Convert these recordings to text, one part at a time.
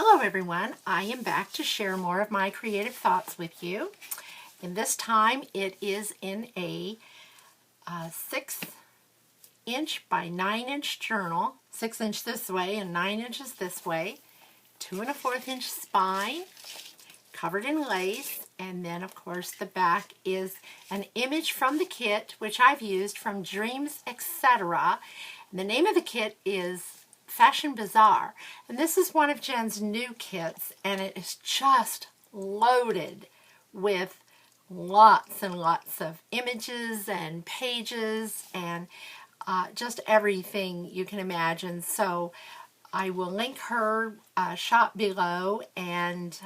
Hello everyone, I am back to share more of my creative thoughts with you. And this time it is in a 6" by 9" journal, 6" this way and 9" this way, 2 1/4" spine, covered in lace, and then of course the back is an image from the kit which I've used from Dreams, etc. And the name of the kit is Fashion Bazaar, and this is one of Jen's new kits, and it is just loaded with lots and lots of images and pages and just everything you can imagine. So I will link her shop below, and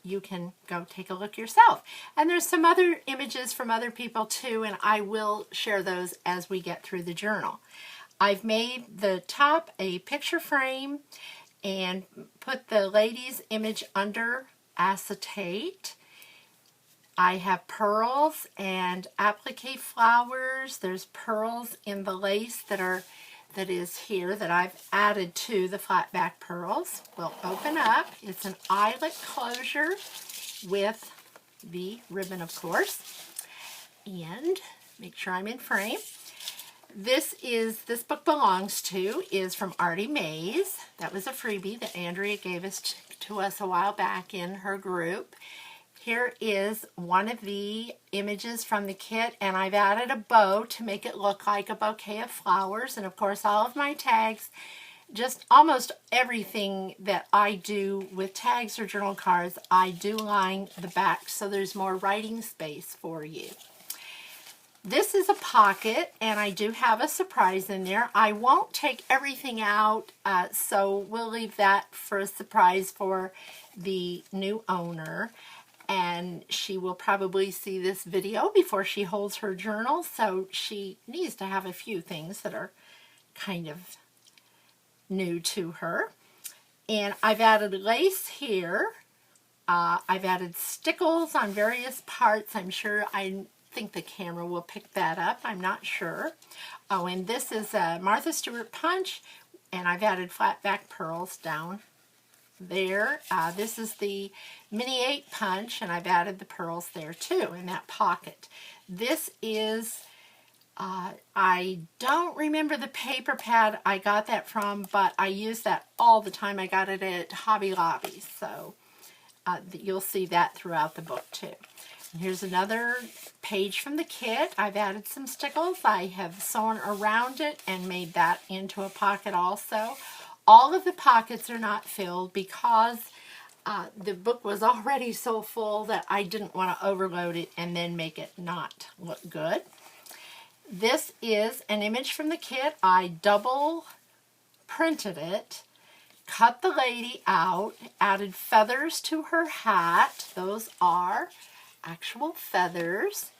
you can go take a look yourself. And there's some other images from other people too, and I will share those as we get through the journal. I've made the top a picture frame and put the lady's image under acetate. I have pearls and applique flowers. There's pearls in the lace that is here that I've added to the flat back pearls. We'll open up. It's an eyelet closure with the ribbon, of course. And make sure I'm in frame. This book belongs to is from Artie Mays. That was a freebie that Andrea gave to us a while back in her group. Here is one of the images from the kit, and I've added a bow to make it look like a bouquet of flowers. And of course all of my tags, just almost everything that I do with tags or journal cards, I do line the back so there's more writing space for you. This is a pocket, and I do have a surprise in there. I won't take everything out, so we'll leave that for a surprise for the new owner. And she will probably see this video before she holds her journal, so she needs to have a few things that are kind of new to her. And I've added lace here. I've added stickles on various parts. I think the camera will pick that up. I'm not sure. Oh, and this is a Martha Stewart punch, and I've added flat back pearls down there. This is the mini 8 punch, and I've added the pearls there too in that pocket. This is I don't remember the paper pad I got that from, but I use that all the time. I got it at Hobby Lobby, so you'll see that throughout the book too. And here's another page from the kit. I've added some stickles. I have sewn around it and made that into a pocket also. All of the pockets are not filled because the book was already so full that I didn't want to overload it and then make it not look good. This is an image from the kit. I double printed it, cut the lady out, added feathers to her hat. Those are actual feathers.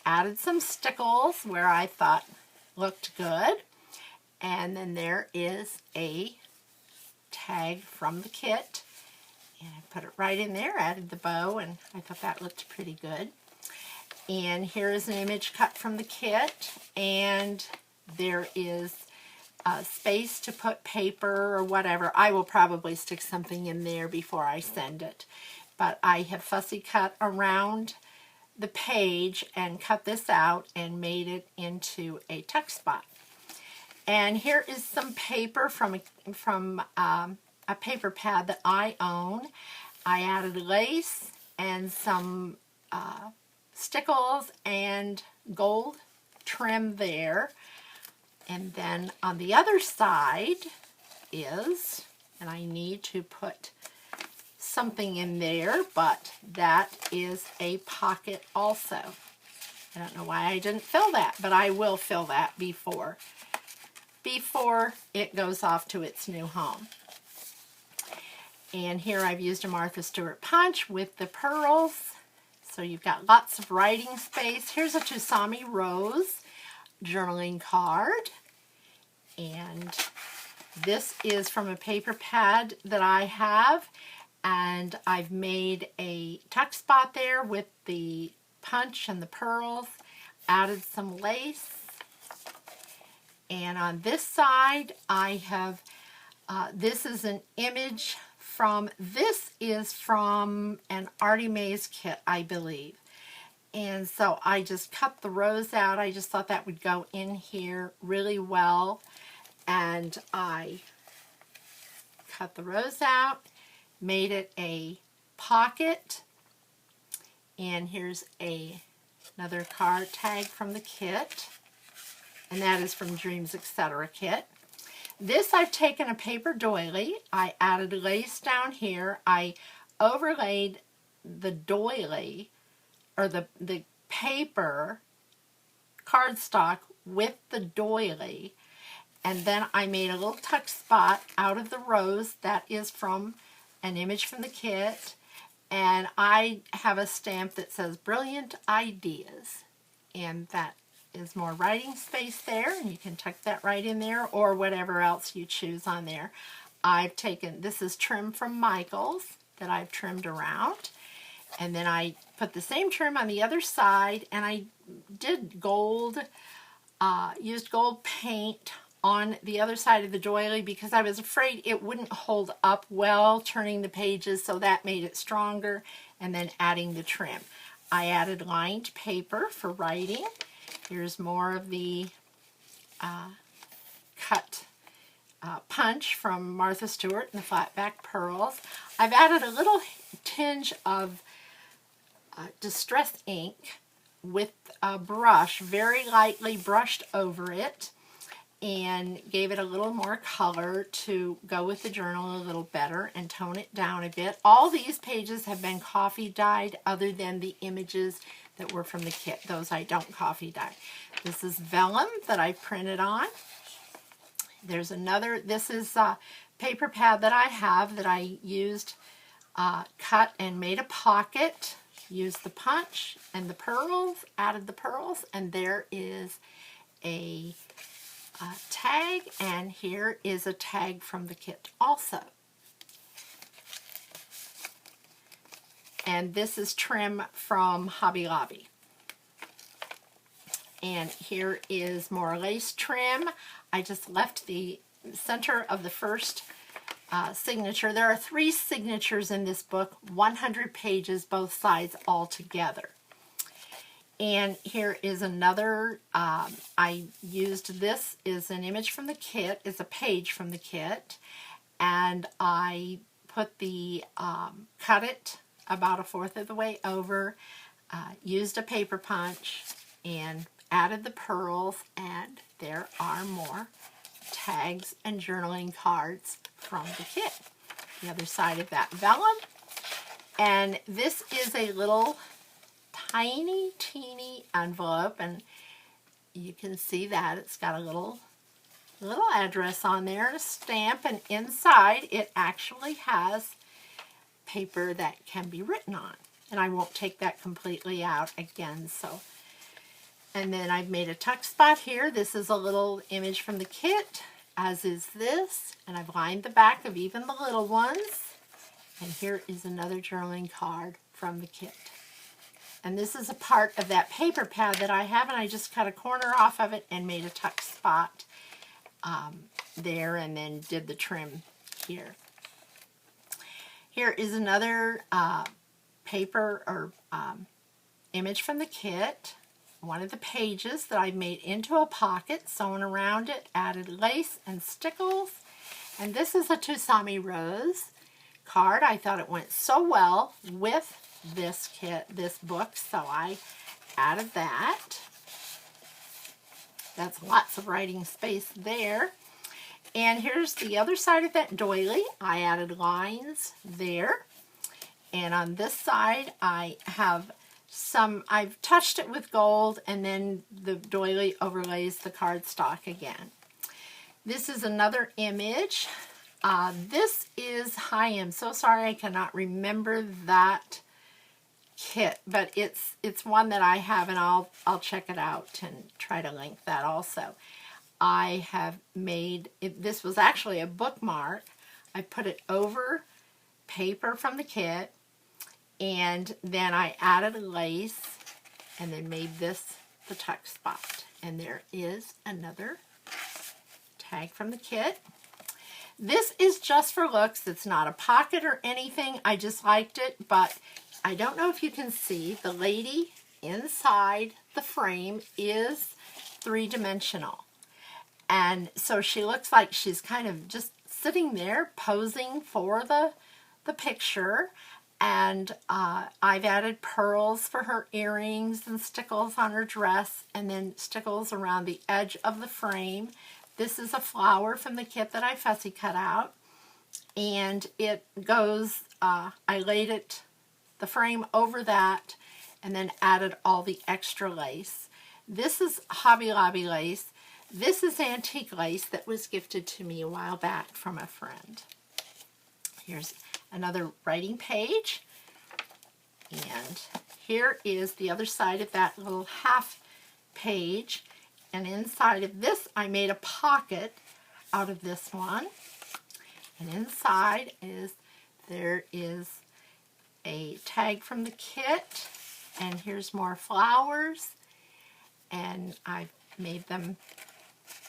Added some stickles where I thought looked good. And then there is a tag from the kit. And I put it right in there, added the bow, and I thought that looked pretty good. And here is an image cut from the kit, and there is space to put paper or whatever. I will probably stick something in there before I send it. But I have fussy cut around the page and cut this out and made it into a tuck spot. And here is some paper from a paper pad that I own. I added lace and some stickles and gold trim there. And then on the other side is, and I need to put something in there, but that is a pocket also. I don't know why I didn't fill that, but I will fill that before it goes off to its new home. And here I've used a Martha Stewart punch with the pearls, so you've got lots of writing space. Here's a Tsunami Rose journaling card, and this is from a paper pad that I have, and I've made a tuck spot there with the punch and the pearls, added some lace, and on this side I have This is an image from, this is from an Artie Mays kit, I believe. And so I just cut the rose out. I just thought that would go in here really well. And I cut the rose out, made it a pocket. And here's another card tag from the kit. And that is from Dreams Etc. kit. This, I've taken a paper doily. I added lace down here. I overlaid the doily, or the paper cardstock with the doily. And then I made a little tuck spot out of the rose. That is from an image from the kit. And I have a stamp that says Brilliant Ideas. And that is more writing space there. And you can tuck that right in there, or whatever else you choose on there. I've taken, this is trim from Michael's that I've trimmed around. And then I put the same trim on the other side, and I did gold, used gold paint on the other side of the doily because I was afraid it wouldn't hold up well turning the pages, so that made it stronger, and then adding the trim. I added lined paper for writing. Here's more of the cut punch from Martha Stewart and the Flatback Pearls. I've added a little tinge of distress ink with a brush, very lightly brushed over it, and gave it a little more color to go with the journal a little better and tone it down a bit. All these pages have been coffee dyed other than the images that were from the kit. Those I don't coffee dye. This is vellum that I printed on. There's another, this is a paper pad that I have that I used, cut and made a pocket, used the punch and the pearls, added the pearls, and there is a tag, and here is a tag from the kit also. And this is trim from Hobby Lobby. And here is more lace trim. I just left the center of the first signature. There are 3 signatures in this book, 100 pages, both sides all together. And here is another, I used, this is an image from the kit, it's a page from the kit, and I put the, cut it about 1/4 of the way over, used a paper punch, and added the pearls, and there are more tags and journaling cards from the kit. The other side of that vellum. And this is a little tiny, teeny envelope, and you can see that it's got a little address on there and a stamp, and inside it actually has paper that can be written on. And I won't take that completely out again, so. And then I've made a tuck spot here. This is a little image from the kit, as is this, and I've lined the back of even the little ones. And here is another journaling card from the kit. And this is a part of that paper pad that I have, and I just cut a corner off of it and made a tuck spot there, and then did the trim here. Here is another paper or image from the kit. One of the pages that I made into a pocket, sewn around it, added lace and stickles. And this is a Tsunami Rose card. I thought it went so well with this kit, this book, so I added that. That's lots of writing space there. And here's the other side of that doily. I added lines there. And on this side, I have I've touched it with gold, and then the doily overlays the cardstock again. This is another image. This is, I am so sorry I cannot remember that kit, but it's one that I have, and I'll check it out and try to link that also. I have made, this was actually a bookmark. I put it over paper from the kit, and then I added lace, and then made this the tuck spot. And there is another tag from the kit. This is just for looks. It's not a pocket or anything. I just liked it, but I don't know if you can see the lady inside the frame is three-dimensional. And so she looks like she's kind of just sitting there posing for the picture. And I've added pearls for her earrings and stickles on her dress, and then stickles around the edge of the frame. This is a flower from the kit that I fussy cut out. And it goes, I laid the frame over that and then added all the extra lace. This is Hobby Lobby lace. This is antique lace that was gifted to me a while back from a friend. Here's another writing page. And here is the other side of that little half page. And inside of this, I made a pocket out of this one. And inside there is a tag from the kit. And here's more flowers. And I've made them,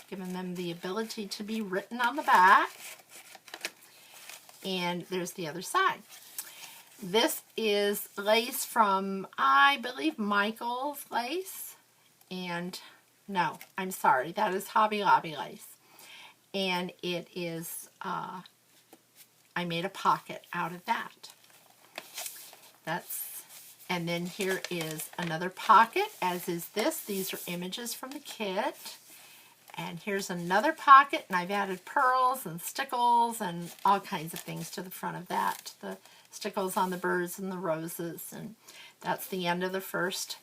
given them the ability to be written on the back. And there's the other side. This is lace from, I believe, Michael's lace. And no, I'm sorry, that is Hobby Lobby lace. And it is, I made a pocket out of that. And then here is another pocket, as is this. These are images from the kit. And here's another pocket, and I've added pearls and stickles and all kinds of things to the front of that. The stickles on the birds and the roses, and that's the end of the first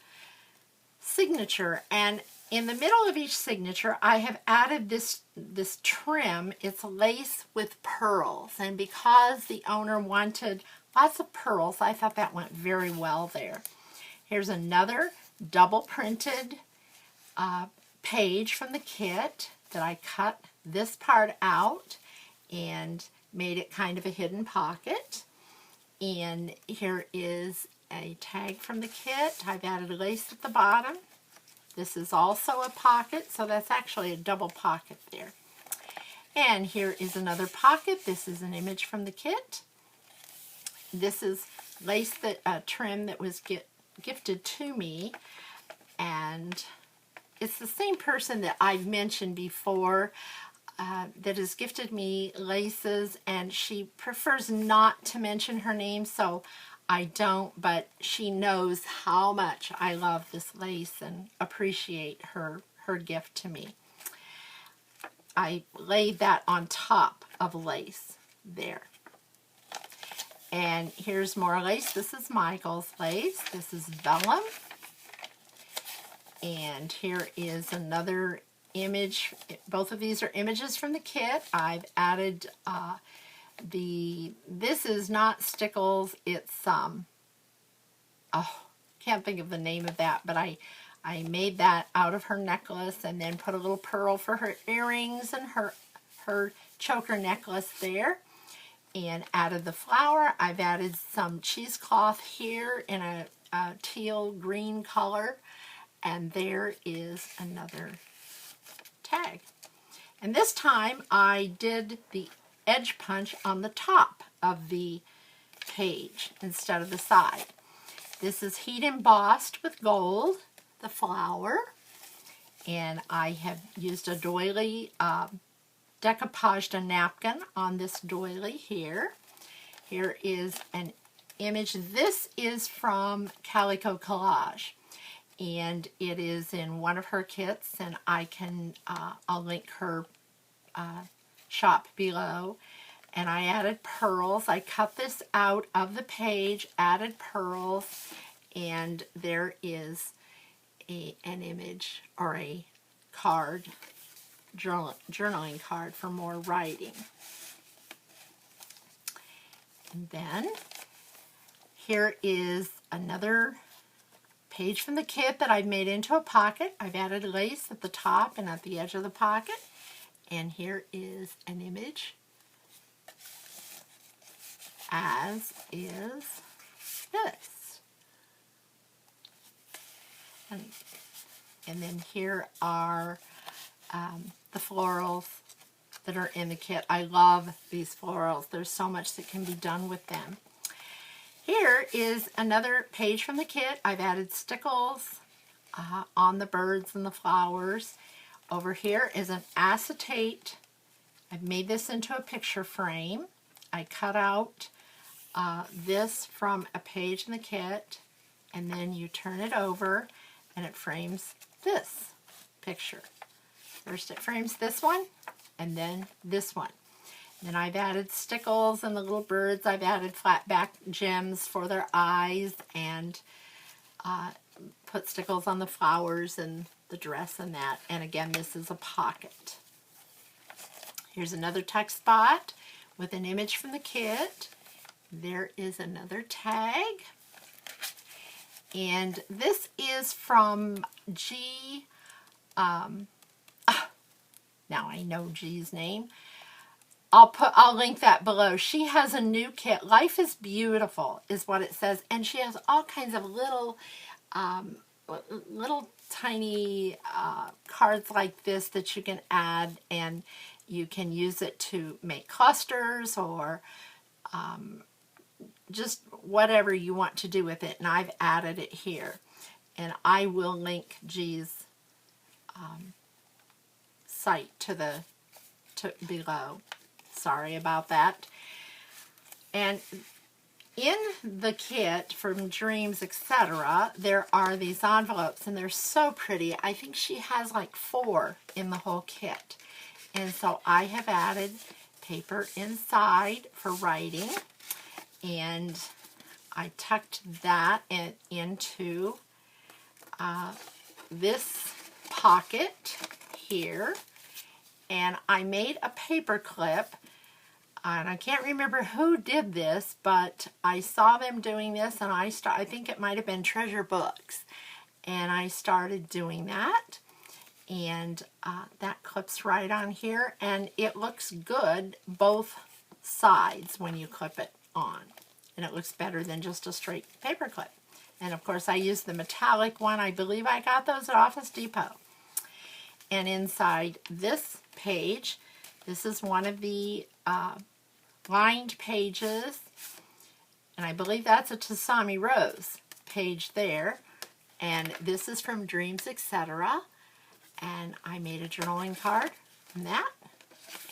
signature. And in the middle of each signature, I have added this trim. It's lace with pearls, and because the owner wanted lots of pearls, I thought that went very well there. Here's another double printed page from the kit that I cut this part out and made it kind of a hidden pocket. And here is a tag from the kit. I've added lace at the bottom. This is also a pocket, so that's actually a double pocket there. And here is another pocket. This is an image from the kit. This is lace trim that was gifted to me, and it's the same person that I've mentioned before that has gifted me laces, and she prefers not to mention her name, so I don't, but she knows how much I love this lace and appreciate her gift to me. I laid that on top of lace there. And here's more lace. This is Michael's lace. This is vellum. And here is another image. Both of these are images from the kit. I've added this is not stickles, it's can't think of the name of that, but I made that out of her necklace and then put a little pearl for her earrings and her choker necklace there, and added the flower. I've added some cheesecloth here in a teal green color, and there is another tag. And this time I did the edge punch on the top of the page instead of the side. This is heat embossed with gold, the flower, and I have used a doily, decoupaged a napkin on this doily here. Here is an image. This is from Calico Collage, and it is in one of her kits, and I'll link her shop below. And I added pearls. I cut this out of the page, added pearls, and there is an image or a card, journaling card for more writing. And then here is another page from the kit that I've made into a pocket. I've added lace at the top and at the edge of the pocket. And here is an image, as is this. And then here are the florals that are in the kit. I love these florals. There's so much that can be done with them. Here is another page from the kit. I've added stickles on the birds and the flowers. Over here is an acetate. I've made this into a picture frame. I cut out this from a page in the kit, and then you turn it over and it frames this picture. First it frames this one, and then this one. Then I've added stickles and the little birds. I've added flat back gems for their eyes, and put stickles on the flowers and the dress and that. And again, this is a pocket. Here's another tuck spot with an image from the kit. There is another tag. And this is from G, now I know G's name. I'll link that below. She has a new kit. Life is Beautiful is what it says. And she has all kinds of little tiny cards like this that you can add, and you can use it to make clusters or just whatever you want to do with it. And I've added it here. And I will link G's site to below. Sorry about that. And in the kit from Dreams, etc., there are these envelopes, and they're so pretty. I think she has like 4 in the whole kit. And so I have added paper inside for writing, and I tucked that into this pocket here, and I made a paper clip. And I can't remember who did this, but I saw them doing this, and I think it might have been Treasure Books. And I started doing that, and that clips right on here, and it looks good both sides when you clip it on. And it looks better than just a straight paper clip. And of course I used the metallic one. I believe I got those at Office Depot. And inside this page, this is one of the lined pages, and I believe that's a Tsunami Rose page there. And this is from Dreams, etc. And I made a journaling card from that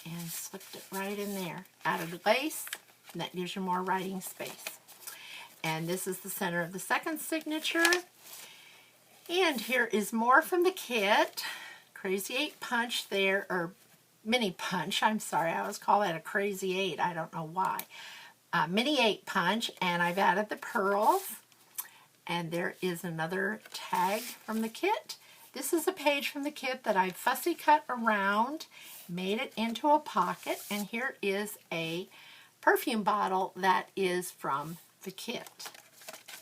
and slipped it right in there. Added lace, and that gives you more writing space. And this is the center of the second signature. And here is more from the kit. Crazy 8 punch there, or mini punch, I'm sorry, I always call that a crazy 8, I don't know why. Mini 8 punch, and I've added the pearls, and there is another tag from the kit. This is a page from the kit that I fussy cut around, made it into a pocket, and here is a perfume bottle that is from the kit.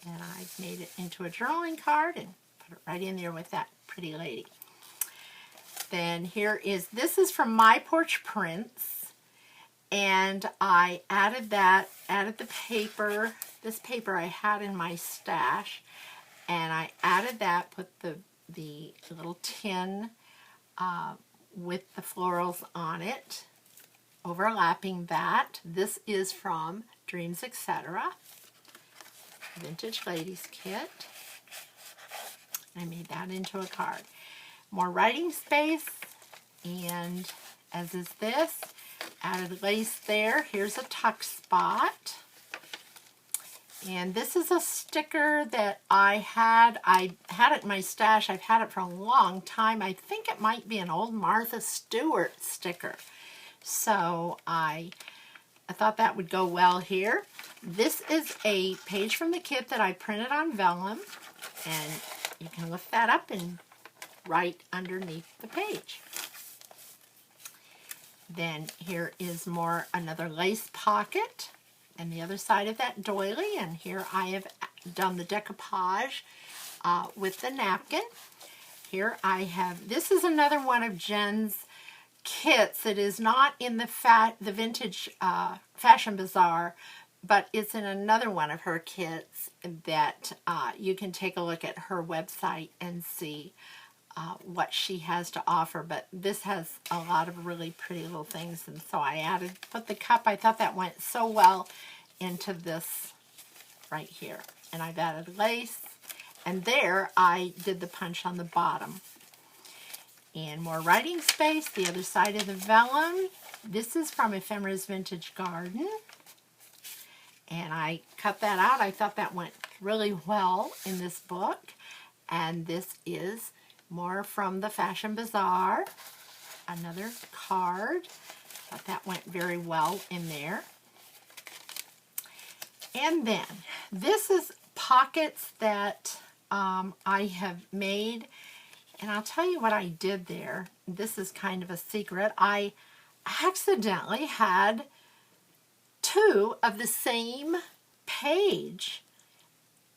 And I've made it into a journaling card and put it right in there with that pretty lady. Then here is, this is from My Porch Prints, and I added the paper, this paper I had in my stash, and I added that, put the little tin with the florals on it, overlapping that. This is from Dreams, etc. Vintage Ladies Kit. I made that into a card. More writing space, and as is this, added lace there. Here's a tuck spot. And this is a sticker that I had it in my stash. I've had it for a long time. I think it might be an old Martha Stewart sticker. So I thought that would go well here. This is a page from the kit that I printed on vellum, and you can lift that up and right underneath the page. Then here is another lace pocket, and the other side of that doily, and here I have done the decoupage with the napkin. Here I have, this is another one of Jen's kits. It is not in the vintage Fashion Bazaar, but it's in another one of her kits that you can take a look at her website and see what she has to offer, but this has a lot of really pretty little things, and so I put the cup, I thought that went so well into this right here. And I've added lace, and there I did the punch on the bottom. And more writing space, the other side of the vellum. This is from Ephemera's Vintage Garden. And I cut that out. I thought that went really well in this book. And this is more from the Fashion Bazaar. Another card. Thought that went very well in there. And then, this is pockets that I have made. And I'll tell you what I did there. This is kind of a secret. I accidentally had 2 of the same page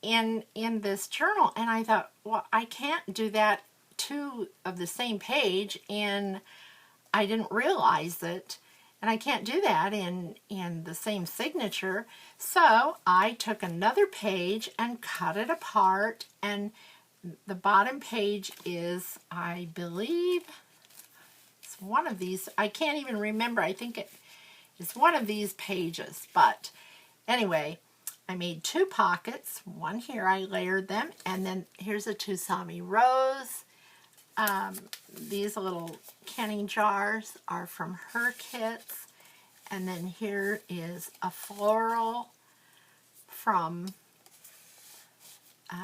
in this journal, and I thought, well, I can't do that, 2 of the same page, and I didn't realize it, and I can't do that in the same signature. So I took another page and cut it apart, and the bottom page is, I believe, it's one of these. I can't even remember. I think it's one of these pages, but anyway, I made 2 pockets. One here, I layered them, and then here's a Tsunami rose. These little canning jars are from her kits, and then here is a floral from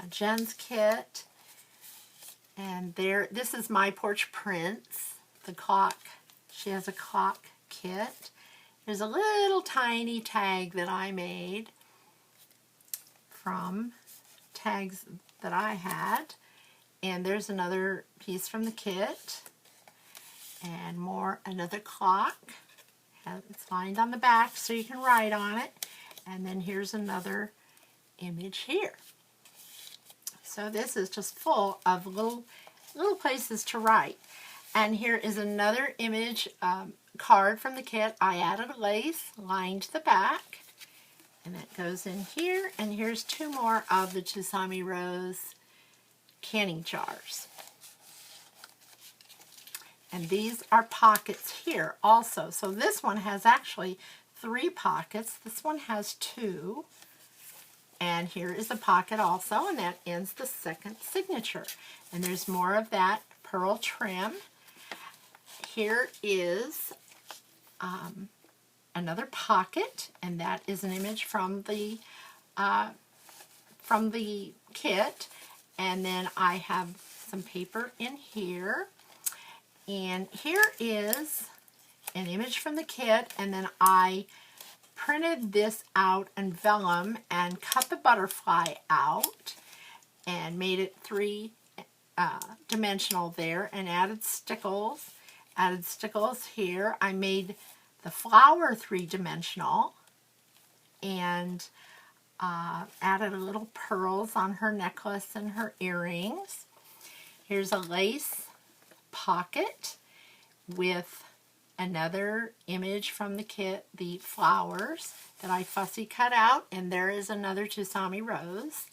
Jen's kit, and there, this is My Porch Prince, the clock. She has a clock kit. There's a little tiny tag that I made from tags that I had, and there's another piece from the kit, and another clock. It's lined on the back so you can write on it, and then here's another image here. So this is just full of little places to write. And here is another image card from the kit. I added lace, lined the back, and that goes in here. And here's 2 more of the Tsunami Rose canning jars. And these are pockets here also. So this one has actually 3 pockets. This one has 2. And here is a pocket also, and that ends the second signature. And there's more of that pearl trim. Here is another pocket, and that is an image from the kit. And then I have some paper in here, and here is an image from the kit, and then I printed this out in vellum and cut the butterfly out and made it 3 dimensional there, and added stickles. Added stickles here. I made the flower 3-dimensional and added a little pearls on her necklace and her earrings. Here's a lace pocket with another image from the kit, the flowers that I fussy cut out, and there is another Tsunami Rose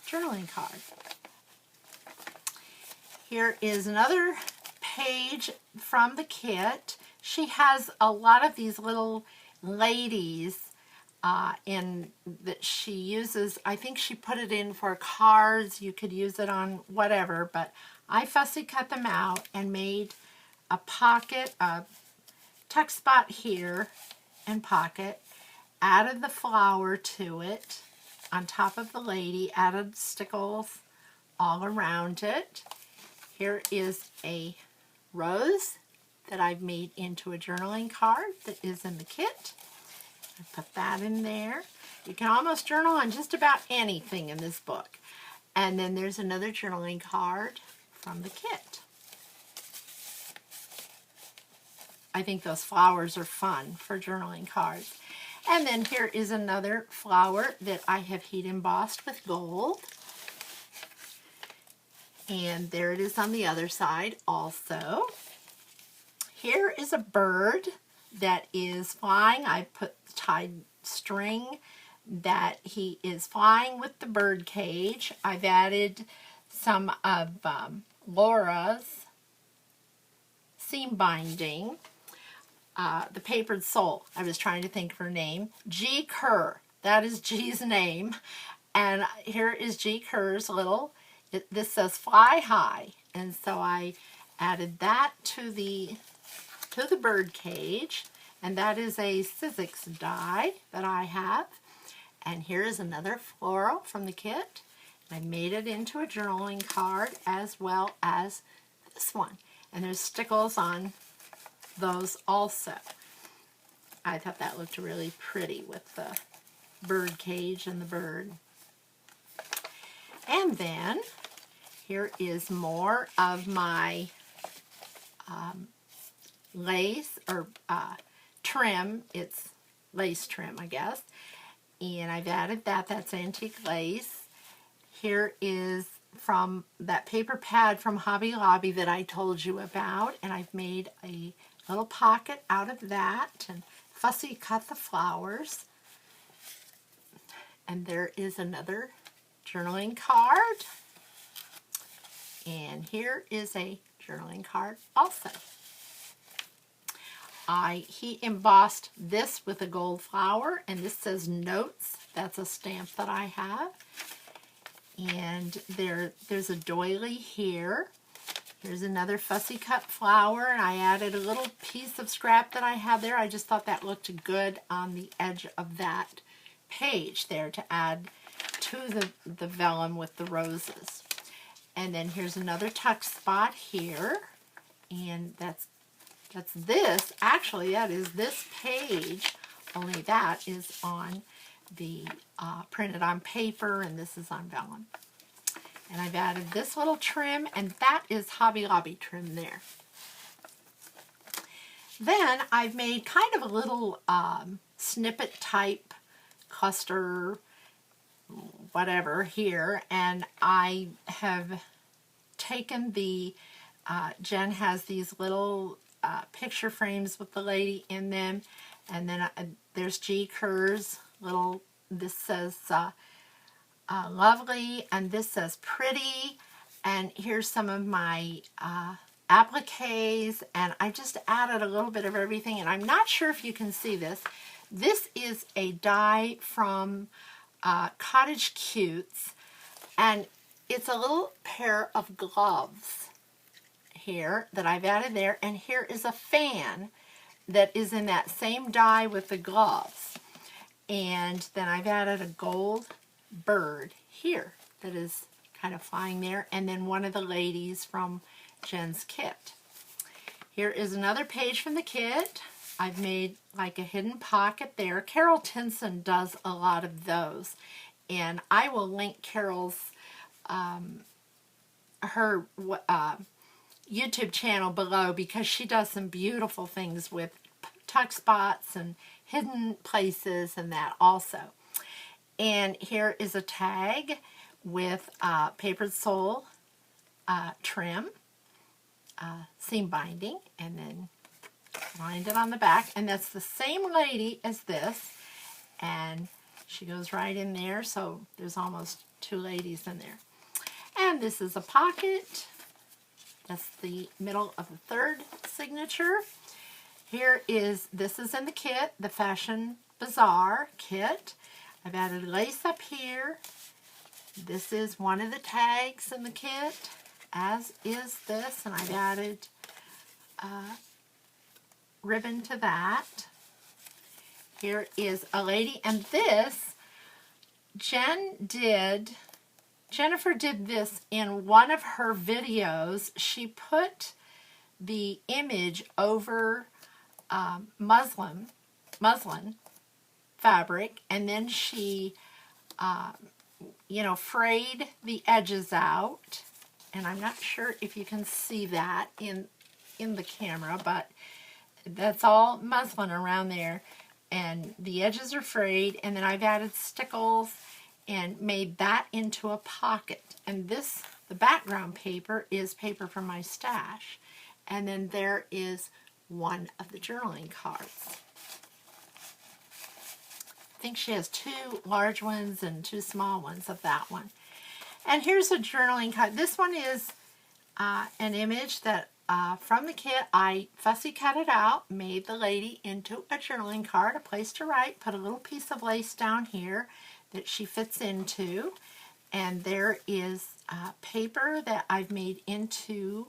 journaling card. Here is another page from the kit. She has a lot of these little ladies in that she uses. I think she put it in for cards. You could use it on whatever, but I fussy cut them out and made a pocket, a tuck spot here and pocket, added the flower to it on top of the lady, added stickles all around it. Here is a rose that I've made into a journaling card that is in the kit. I put that in there. You can almost journal on just about anything in this book. And then there's another journaling card from the kit. I think those flowers are fun for journaling cards. And then here is another flower that I have heat embossed with gold. And there it is on the other side also. Here is a bird that is flying. I tied string that he is flying with the bird cage. I've added some of Laura's seam binding. The Papered Soul. I was trying to think of her name. G. Kerr. That is G's name. And here is G. Kerr's little, this says Fly High. And so I added that to the bird cage. And that is a Sizzix die that I have. And here is another floral from the kit. I made it into a journaling card as well as this one. And there's stickles on those also. I thought that looked really pretty with the bird cage and the bird. And then here is more of my lace or trim. It's lace trim, I guess. And I've added that. That's antique lace. Here is from that paper pad from Hobby Lobby that I told you about. And I've made a little pocket out of that and fussy cut the flowers. And there is another journaling card. And here is a journaling card also. He embossed this with a gold flower, and this says Notes. That's a stamp that I have. And there's a doily here. Here's another fussy cut flower, and I added a little piece of scrap that I have there. I just thought that looked good on the edge of that page there to add to the vellum with the roses. And then here's another tuck spot here, and that's this. Actually, that is this page, only that is on the printed on paper, and this is on vellum. And I've added this little trim, and that is Hobby Lobby trim there. Then I've made kind of a little snippet type cluster, whatever here, and I have taken the, Jen has these little picture frames with the lady in them, and then there's G. Kerr's little, this says lovely, and this says pretty, and here's some of my appliques, and I just added a little bit of everything, and I'm not sure if you can see this. This is a die from Cottage Cutes, and it's a little pair of gloves here that I've added there, and here is a fan that is in that same die with the gloves. And then I've added a gold bird here that is kind of flying there, and then one of the ladies from Jen's kit. Here is another page from the kit. I've made like a hidden pocket there. Carol Tinson does a lot of those, and I will link Carol's her YouTube channel below, because she does some beautiful things with tuck spots and hidden places and that also. And here is a tag with Papered Soul trim, seam binding, and then lined it on the back. And that's the same lady as this, and she goes right in there, so there's almost two ladies in there. And this is a pocket. That's the middle of the third signature. Here is, this is in the kit, the Fashion Bazaar kit. I've added lace up here. This is one of the tags in the kit, as is this, and I've added ribbon to that. Here is a lady, and this, Jennifer did this in one of her videos. She put the image over muslin fabric, and then she frayed the edges out, and I'm not sure if you can see that in the camera, but that's all muslin around there, and the edges are frayed, and then I've added stickles and made that into a pocket. And this, the background paper, is paper from my stash. And then there is one of the journaling cards. I think she has two large ones and two small ones of that one. And here's a journaling card. This one is an image that from the kit. I fussy cut it out, made the lady into a journaling card, a place to write, put a little piece of lace down here that she fits into, and there is paper that I've made into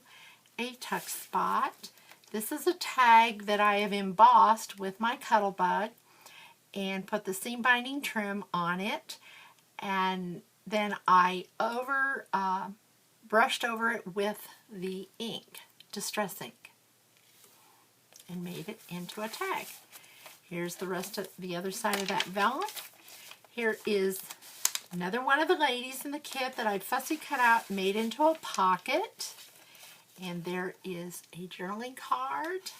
a tuck spot. This is a tag that I have embossed with my Cuttlebug and put the seam binding trim on it, and then I brushed over it with the ink, Distress ink, and made it into a tag. Here's the rest of the other side of that vellum. Here is another one of the ladies in the kit that I fussy cut out, made into a pocket. And there is a journaling card.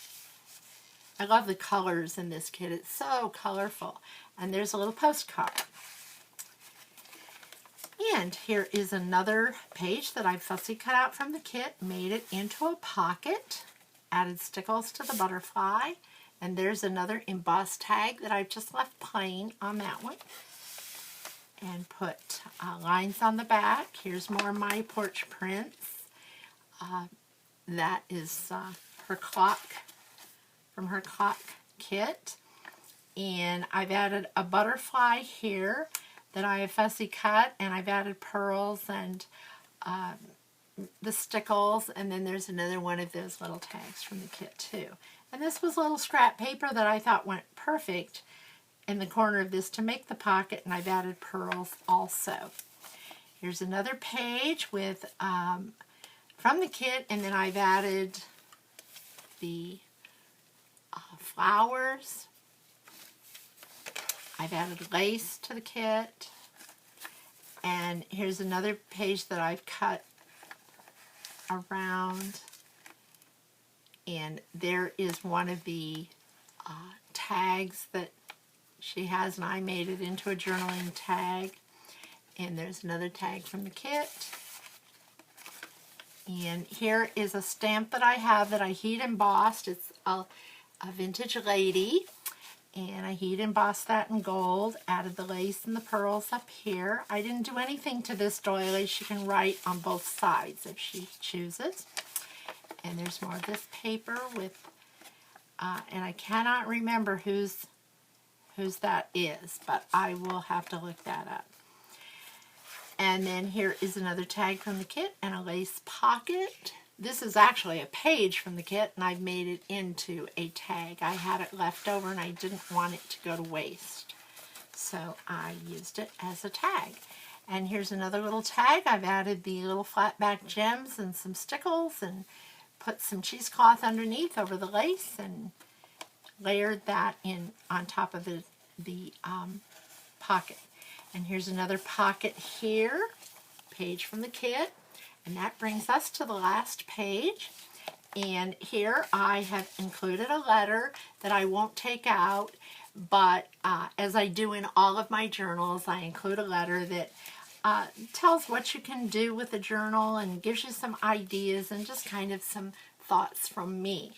I love the colors in this kit. It's so colorful. And there's a little postcard. And here is another page that I fussy cut out from the kit, made it into a pocket, added stickles to the butterfly, and there's another embossed tag that I've just left plain on that one, and put lines on the back. Here's more of my porch prints. That is her clock, from her clock kit, and I've added a butterfly here that I have fussy cut, and I've added pearls and the stickles, and then there's another one of those little tags from the kit too. And this was a little scrap paper that I thought went perfect in the corner of this to make the pocket, and I've added pearls also. Here's another page with from the kit, and then I've added the flowers. I've added lace to the kit, and here's another page that I've cut around, and there is one of the tags that she has, and I made it into a journaling tag, and there's another tag from the kit. And here is a stamp that I have that I heat embossed. It's a vintage lady. And I heat embossed that in gold, added the lace and the pearls up here. I didn't do anything to this doily. She can write on both sides if she chooses. And there's more of this paper with, and I cannot remember whose that is, but I will have to look that up. And then here is another tag from the kit and a lace pocket. This is actually a page from the kit, and I've made it into a tag. I had it left over, and I didn't want it to go to waste, so I used it as a tag. And here's another little tag. I've added the little flat back gems and some stickles, and put some cheesecloth underneath over the lace, and layered that in on top of the pocket. And here's another pocket here, page from the kit. And that brings us to the last page. And here I have included a letter that I won't take out, but as I do in all of my journals, I include a letter that tells what you can do with a journal and gives you some ideas and just kind of some thoughts from me.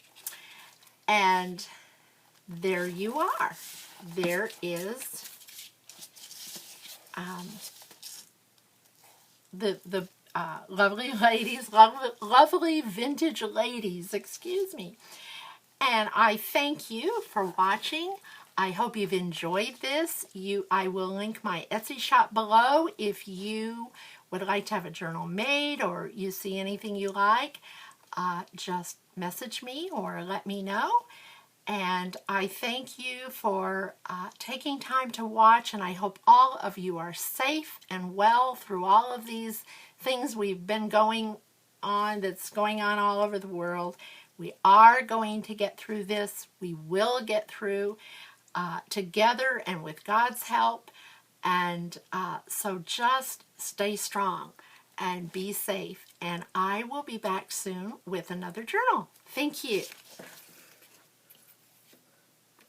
And there you are. There is the lovely ladies, lovely vintage ladies, excuse me. And I thank you for watching. I hope you've enjoyed this. I will link my Etsy shop below if you would like to have a journal made, or you see anything you like. Just message me or let me know. And I thank you for taking time to watch, and I hope all of you are safe and well through all of these things we've been going on, that's going on all over the world. We are going to get through this. We will get through together and with God's help. And so just stay strong and be safe. And I will be back soon with another journal. Thank you.